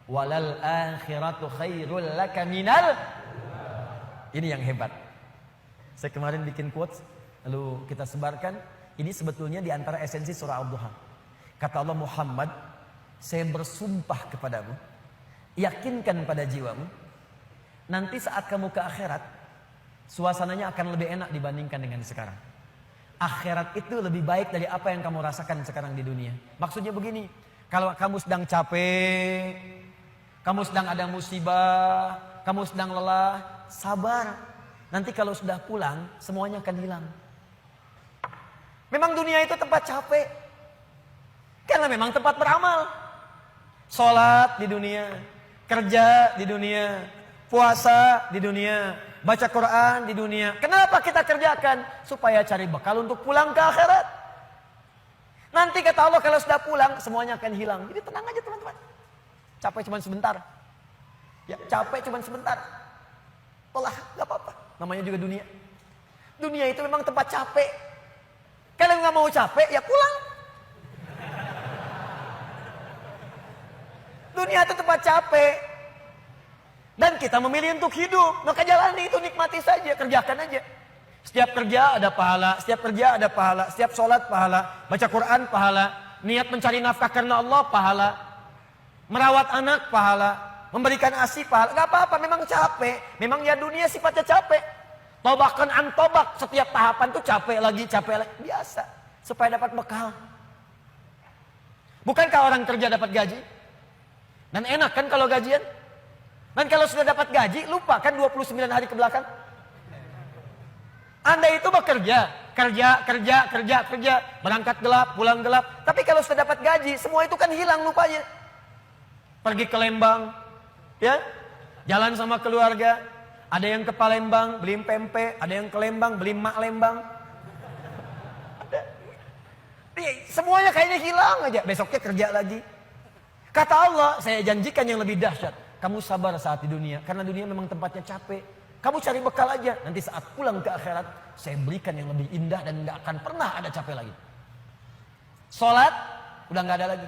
Walal akhiratu khairul laka minal. Ini yang hebat. Saya kemarin bikin quotes, lalu kita sebarkan. Ini sebetulnya di antara esensi surah Ad-Duha. Kata Allah, Muhammad, saya bersumpah kepadamu, yakinkan pada jiwamu, nanti saat kamu ke akhirat, suasananya akan lebih enak dibandingkan dengan sekarang. Akhirat itu lebih baik dari apa yang kamu rasakan sekarang di dunia. Maksudnya begini, kalau kamu sedang capek, kamu sedang ada musibah, kamu sedang lelah, sabar. Nanti kalau sudah pulang, semuanya akan hilang. Memang dunia itu tempat capek. Karena memang tempat beramal. Sholat di dunia, kerja di dunia, puasa di dunia, baca Quran di dunia. Kenapa kita kerjakan? Supaya cari bekal untuk pulang ke akhirat. Nanti kata Allah kalau sudah pulang semuanya akan hilang. Jadi tenang aja teman-teman. Capek cuma sebentar. Ya, capek cuma sebentar. Lelah, gak apa-apa. Namanya juga dunia. Dunia itu memang tempat capek. Kalau nggak mau capek ya pulang. Dunia itu tempat capek. Dan kita memilih untuk hidup. Maka jalani itu, nikmati saja, kerjakan aja. Setiap kerja ada pahala, setiap kerja ada pahala, setiap sholat pahala, baca Quran pahala, niat mencari nafkah karena Allah pahala, merawat anak pahala, memberikan ASI pahala. Gak apa-apa, memang capek. Memang ya dunia sifatnya capek. Tobakan antobak, setiap tahapan tuh capek lagi, biasa. Supaya dapat bekal. Bukankah orang kerja dapat gaji? Dan enak kan kalau gajian? Dan kalau sudah dapat gaji, lupa kan 29 hari ke belakang? Anda itu bekerja, kerja, berangkat gelap, pulang gelap. Tapi kalau sudah dapat gaji, semua itu kan hilang lupanya. Pergi ke Lembang, ya, jalan sama keluarga. Ada yang ke Palembang, beli pempek. Ada yang ke Lembang, beli mak Lembang. Semuanya kayaknya hilang aja. Besoknya kerja lagi. Kata Allah, saya janjikan yang lebih dahsyat. Kamu sabar saat di dunia. Karena dunia memang tempatnya capek. Kamu cari bekal aja. Nanti saat pulang ke akhirat, saya berikan yang lebih indah dan gak akan pernah ada capek lagi. Sholat, udah gak ada lagi.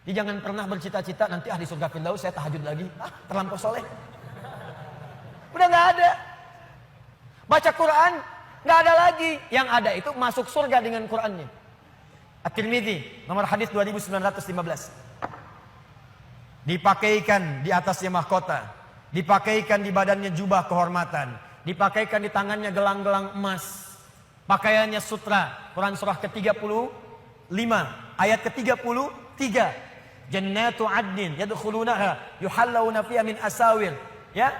Jadi jangan pernah bercita-cita, nanti di surga Firdaus saya tahajud lagi. Terlampau soleh. Udah gak ada. Baca Quran, gak ada lagi. Yang ada itu masuk surga dengan Qurannya. At-Tirmidzi, nomor hadis 2915. Dipakaikan di atasnya mahkota. Dipakaikan di badannya jubah kehormatan. Dipakaikan di tangannya gelang-gelang emas. Pakaiannya sutra. Quran surah ke-35 ayat ke-33. Jannatu adnin yadkhulunaha yuhallawna fiha min asawir, ya,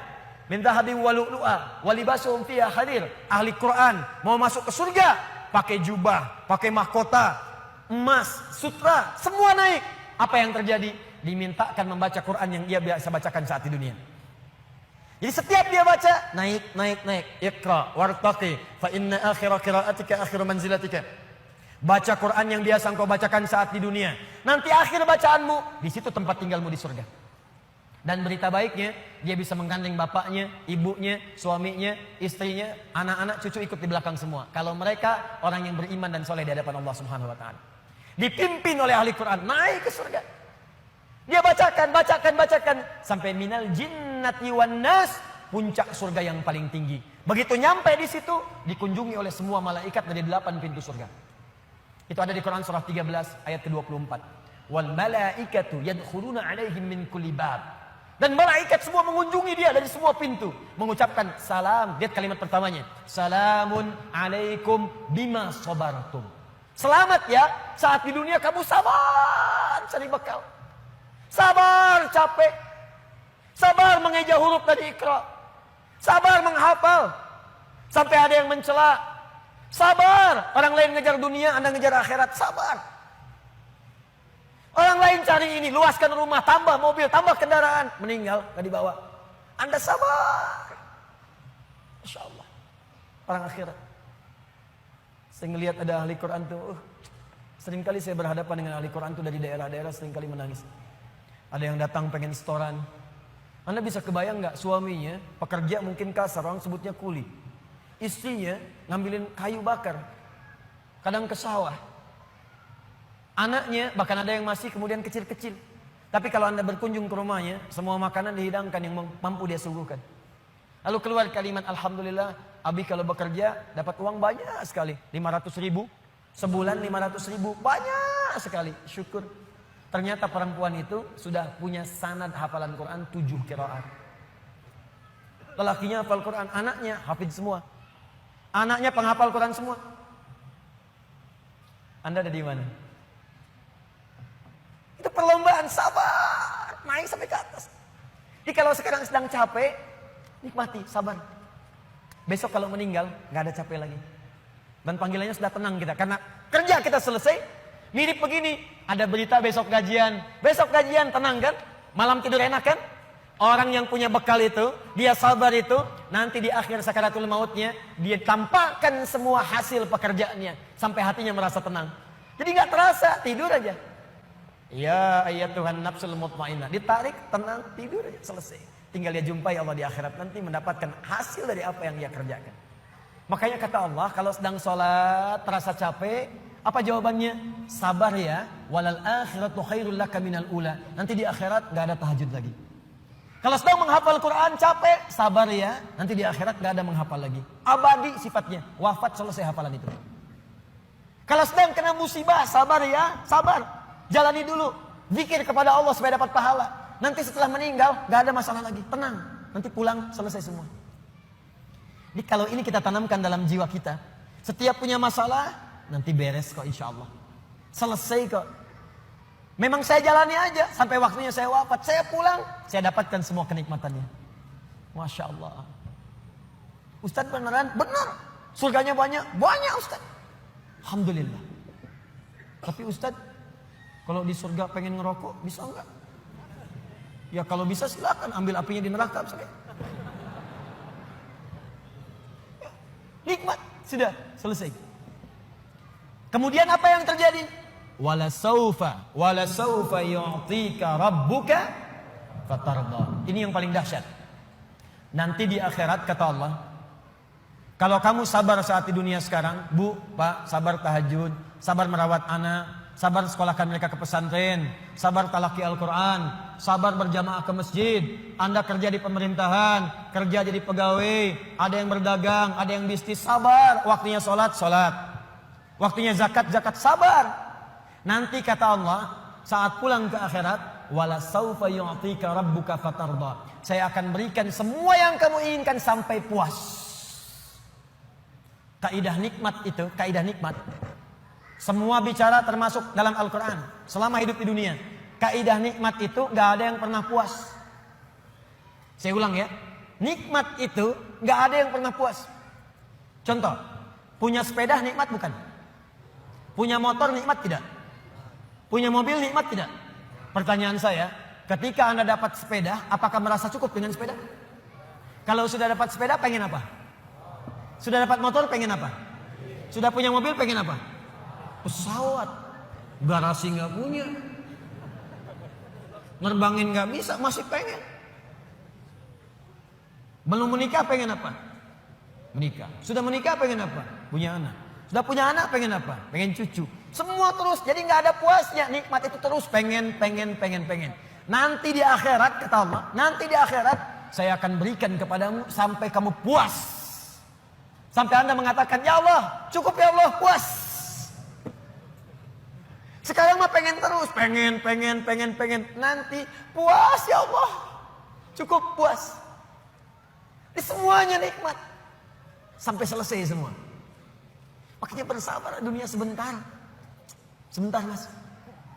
min dhahabin wa lu'lu'a wa libasuhum fiha harir. Ahli Quran mau masuk ke surga pakai jubah, pakai mahkota emas, sutra, semua naik. Apa yang terjadi? Dimintakan membaca Quran yang dia biasa bacakan saat di dunia. Jadi setiap dia baca, naik. Iqra wartaqi fa inna akhira qiraatika akhiru manzilatika. Baca Quran yang biasa engkau bacakan saat di dunia. Nanti akhir bacaanmu, di situ tempat tinggalmu di surga. Dan berita baiknya, dia bisa menggandeng bapaknya, ibunya, suaminya, istrinya, anak-anak, cucu ikut di belakang semua. Kalau mereka orang yang beriman dan soleh di hadapan Allah Subhanahu wa taala. Dipimpin oleh ahli Quran, naik ke surga. Dia bacakan sampai minal jinnati wan nas, puncak surga yang paling tinggi. Begitu nyampe di situ, dikunjungi oleh semua malaikat dari 8 pintu surga. Itu ada di Quran surah 13 ayat ke-24. Wal malaikatu yadkhuluna alaihim min kulli bab. Dan malaikat semua mengunjungi dia dari semua pintu, mengucapkan salam. Lihat kalimat pertamanya, salamun alaikum bima sabartum. Selamat ya, saat di dunia kamu sabar cari bekal. Sabar capek. Sabar mengeja huruf dari Iqra. Sabar menghafal. Sampai ada yang mencela. Sabar, orang lain ngejar dunia, Anda ngejar akhirat. Sabar. Orang lain cari ini, luaskan rumah, tambah mobil, tambah kendaraan. Meninggal, gak dibawa. Anda sabar. Masya Allah. Orang akhirat. Saya ngelihat ada ahli Quran tuh. Seringkali saya berhadapan dengan ahli Quran tuh dari daerah-daerah, seringkali menangis. Ada yang datang pengen setoran. Anda bisa kebayang gak suaminya, pekerja mungkin kasar, orang sebutnya kuli. Istrinya ngambilin kayu bakar. Kadang ke sawah. Anaknya bahkan ada yang masih kemudian kecil-kecil. Tapi kalau Anda berkunjung ke rumahnya, semua makanan dihidangkan yang mampu dia suguhkan. Lalu keluar kalimat Alhamdulillah, Abi kalau bekerja dapat uang banyak sekali. 500 ribu, sebulan 500 ribu, banyak sekali. Syukur. Ternyata perempuan itu sudah punya sanad hafalan Quran 7 qiraat. Lelakinya hafal Quran, anaknya hafid semua. Anaknya penghafal Quran semua. Anda ada di mana? Itu perlombaan, sabar, naik sampai ke atas. Jadi kalau sekarang sedang capek, nikmati, sabar. Besok kalau meninggal, nggak ada capek lagi. Dan panggilannya sudah tenang kita, karena kerja kita selesai. Mirip begini, ada berita besok gajian, tenang kan? Malam tidur enak kan? Orang yang punya bekal itu, dia sabar itu, nanti di akhir sakaratul mautnya, dia tampakkan semua hasil pekerjaannya, sampai hatinya merasa tenang. Jadi nggak terasa, tidur aja. Ya ayat Tuhan nafsul mutmainnah, ditarik, tenang, tidur aja, selesai. Tinggal dia jumpai Allah di akhirat nanti mendapatkan hasil dari apa yang dia kerjakan. Makanya kata Allah, kalau sedang sholat terasa capek, apa jawabannya? Sabar ya, walal akhiratu khairul laka minal ula. Nanti di akhirat gak ada tahajud lagi. Kalau sedang menghafal Quran capek, sabar ya, nanti di akhirat gak ada menghafal lagi. Abadi sifatnya, wafat selesai hafalan itu. Kalau sedang kena musibah, sabar ya, sabar. Jalani dulu, zikir kepada Allah supaya dapat pahala. Nanti setelah meninggal, gak ada masalah lagi, tenang. Nanti pulang, selesai semua. Jadi kalau ini kita tanamkan dalam jiwa kita, setiap punya masalah, nanti beres kok insya Allah. Selesai kok. Memang saya jalani aja, sampai waktunya saya wafat. Saya pulang, saya dapatkan semua kenikmatannya. Masya Allah. Ustadz beneran? Benar. Surganya banyak? Banyak Ustadz. Alhamdulillah. Tapi Ustadz, kalau di surga pengen ngerokok, bisa enggak? Ya kalau bisa silakan ambil apinya di neraka. Nikmat, sudah selesai. Kemudian apa yang terjadi? Wala saufa yu'tika rabbuka fatarda. Ini yang paling dahsyat. Nanti di akhirat kata Allah, kalau kamu sabar saat di dunia sekarang, Bu, Pak, sabar tahajud, sabar merawat anak, sabar sekolahkan mereka ke pesantren, sabar talaki Al-Quran, sabar berjamaah ke masjid, Anda kerja di pemerintahan, kerja jadi pegawai, ada yang berdagang, ada yang bisnis, sabar. Waktunya sholat, waktunya zakat, sabar. Nanti kata Allah, saat pulang ke akhirat, wala saufa yu'tika rabbuka fatarda. Saya akan berikan semua yang kamu inginkan sampai puas. Kaidah nikmat itu, kaidah nikmat. Semua bicara termasuk dalam Al-Quran. Selama hidup di dunia, kaidah nikmat itu gak ada yang pernah puas. Saya ulang ya, nikmat itu gak ada yang pernah puas. Contoh, punya sepeda nikmat bukan? Punya motor nikmat tidak? Punya mobil nikmat tidak? Pertanyaan saya, ketika Anda dapat sepeda, apakah merasa cukup dengan sepeda? Kalau sudah dapat sepeda, pengen apa? Sudah dapat motor, pengen apa? Sudah punya mobil, pengen apa? Pesawat. Garasi nggak punya. Nerbangin nggak bisa, masih pengen. Belum menikah, pengen apa? Menikah. Sudah menikah, pengen apa? Punya anak. Sudah punya anak, pengen apa? Pengen cucu. Semua terus, jadi nggak ada puasnya. Nikmat itu terus pengen. Nanti di akhirat, kata Allah, nanti di akhirat saya akan berikan kepadamu sampai kamu puas. Sampai Anda mengatakan, ya Allah, cukup ya Allah, puas. Sekarang mah pengen terus, pengen. Nanti puas ya Allah, cukup puas. Ini semuanya nikmat. Sampai selesai semua. Makanya bersabar, dunia sebentar. Sebentar mas,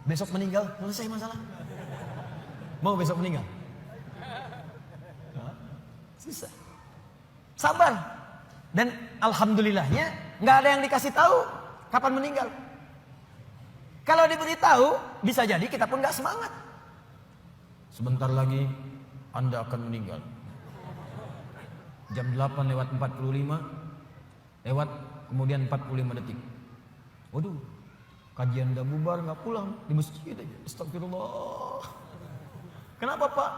besok meninggal, selesai masalah. Mau besok meninggal? Susah. Sabar. Dan alhamdulillahnya nggak ada yang dikasih tahu kapan meninggal. Kalau diberitahu, bisa jadi kita pun nggak semangat. Sebentar lagi Anda akan meninggal. Jam 8 lewat 45, lewat kemudian 45 detik. Waduh, kajian udah bubar, nggak pulang di masjid aja. Astagfirullah. Kenapa Pak?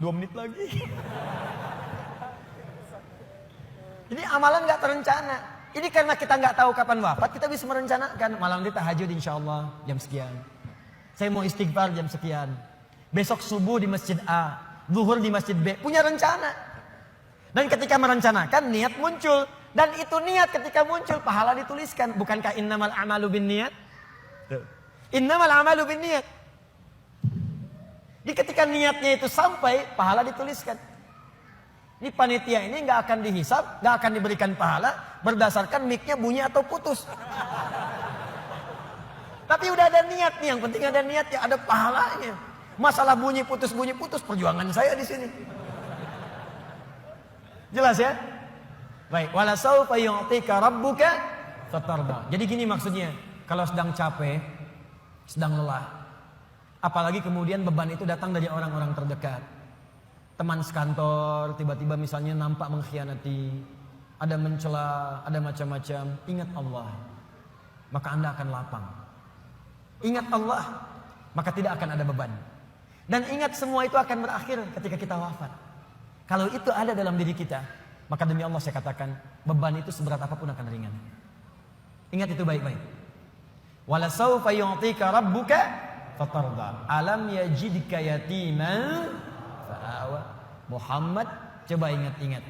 2 menit lagi. Ini amalan nggak terencana. Ini karena kita nggak tahu kapan wafat, kita bisa merencanakan. Malam ini tahajud insya Allah jam sekian. Saya mau istighfar jam sekian. Besok subuh di masjid A, zuhur di masjid B. Punya rencana. Dan ketika merencanakan, niat muncul. Dan itu niat ketika muncul, pahala dituliskan. Bukankah innamal a'malu binniat? Innamal a'malu binniat. Jadi ketika niatnya itu sampai, pahala dituliskan. Ini panitia ini nggak akan dihisab, nggak akan diberikan pahala berdasarkan mic-nya bunyi atau putus. Tapi udah ada niat nih, yang penting ada niat ya, ada pahalanya. Masalah bunyi putus perjuangan saya di sini. Jelas ya? Baik, wala saufa yu'tika rabbuka fatarda. Jadi gini maksudnya, kalau sedang capek, sedang lelah, apalagi kemudian beban itu datang dari orang-orang terdekat. Teman sekantor tiba-tiba misalnya nampak mengkhianati, ada mencela, ada macam-macam. Ingat Allah, maka Anda akan lapang. Ingat Allah, maka tidak akan ada beban. Dan ingat semua itu akan berakhir ketika kita wafat. Kalau itu ada dalam diri kita, maka demi Allah saya katakan, beban itu seberat apapun akan ringan. Ingat itu baik-baik. Wala saufa yu'tika rabbuka fatarda. Alam yajidka yatiman fa'awa. Muhammad, coba ingat-ingat.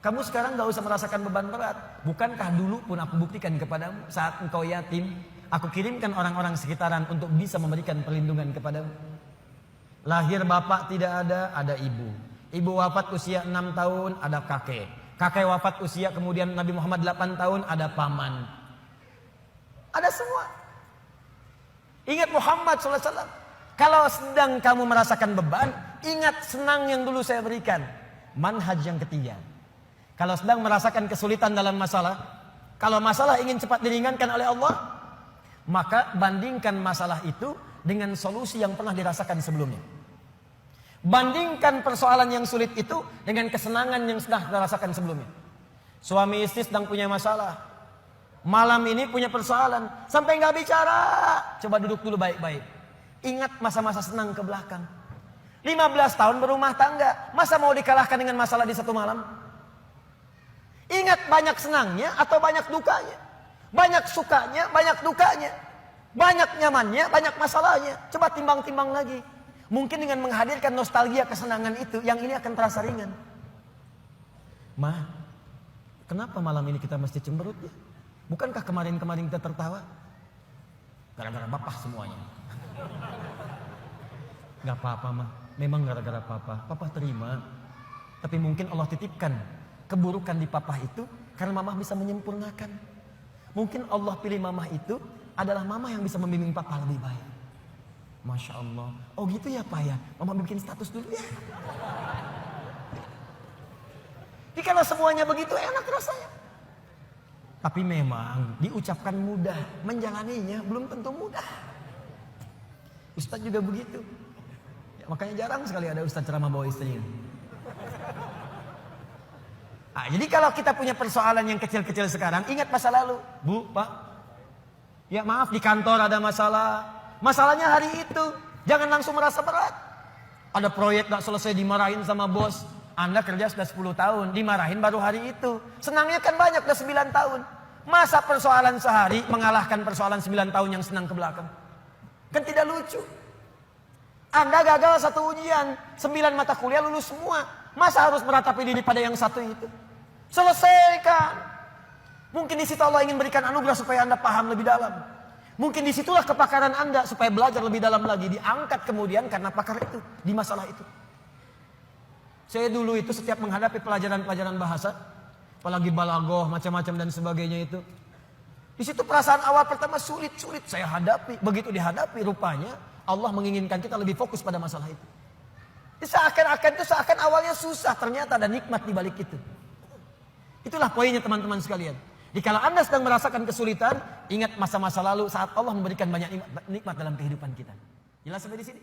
Kamu sekarang gak usah merasakan beban berat. Bukankah dulu pun aku buktikan kepadamu, saat engkau yatim, aku kirimkan orang-orang sekitaran untuk bisa memberikan perlindungan kepadamu. Lahir bapak tidak ada ibu. Ibu wafat usia 6 tahun, ada kakek. Kakek wafat usia kemudian Nabi Muhammad 8 tahun, ada paman. Ada semua. Ingat Muhammad SAW. Kalau sedang kamu merasakan beban, ingat senang yang dulu saya berikan. Manhaj yang ketiga. Kalau sedang merasakan kesulitan dalam masalah, kalau masalah ingin cepat diringankan oleh Allah, maka bandingkan masalah itu dengan solusi yang pernah dirasakan sebelumnya. Bandingkan persoalan yang sulit itu dengan kesenangan yang sudah dirasakan sebelumnya. Suami istri sedang punya masalah. Malam ini punya persoalan. Sampai nggak bicara. Coba duduk dulu baik-baik. Ingat masa-masa senang ke belakang. 15 tahun berumah tangga. Masa mau dikalahkan dengan masalah di satu malam? Ingat banyak senangnya atau banyak dukanya. Banyak sukanya, banyak dukanya. Banyak nyamannya, banyak masalahnya. Coba timbang-timbang lagi. Mungkin dengan menghadirkan nostalgia kesenangan itu, yang ini akan terasa ringan. Ma, kenapa malam ini kita mesti cemberut ya? Bukankah kemarin-kemarin kita tertawa? Gara-gara bapak semuanya. Gak apa-apa mah, memang gara-gara papa. Papa terima. Tapi mungkin Allah titipkan keburukan di papa itu karena mama bisa menyempurnakan. Mungkin Allah pilih mama itu adalah mama yang bisa membimbing papa lebih baik. Masya Allah. Oh gitu ya Pak ya. Mama bikin status dulu ya. Jadi kalau semuanya begitu enak rasanya. Tapi memang diucapkan mudah. Menjalaninya belum tentu mudah. Ustadz juga begitu. Ya, makanya jarang sekali ada ustadz ceramah bawa istrinya. Nah, jadi kalau kita punya persoalan yang kecil-kecil sekarang, ingat masa lalu. Bu, Pak. Ya maaf di kantor ada masalah. Masalahnya hari itu. Jangan langsung merasa berat. Ada proyek gak selesai dimarahin sama bos. Anda kerja sudah 10 tahun. Dimarahin baru hari itu. Senangnya kan banyak udah 9 tahun. Masa persoalan sehari mengalahkan persoalan 9 tahun yang senang ke belakang? Kan tidak lucu. Anda gagal satu ujian. 9 mata kuliah lulus semua. Masa harus meratapi diri pada yang satu itu? Selesaikan. Mungkin di situ Allah ingin berikan anugerah supaya Anda paham lebih dalam. Mungkin disitulah kepakaran Anda supaya belajar lebih dalam lagi. Diangkat kemudian karena pakar itu. Di masalah itu. Saya dulu itu setiap menghadapi pelajaran-pelajaran bahasa. Apalagi balagoh macam-macam dan sebagainya itu. Di situ perasaan awal pertama sulit-sulit saya hadapi. Begitu dihadapi rupanya Allah menginginkan kita lebih fokus pada masalah itu. Seakan awalnya susah. Ternyata ada nikmat di balik itu. Itulah poinnya teman-teman sekalian. Jadi kalau Anda sedang merasakan kesulitan, ingat masa-masa lalu saat Allah memberikan banyak nikmat dalam kehidupan kita. Jelas sampai di sini?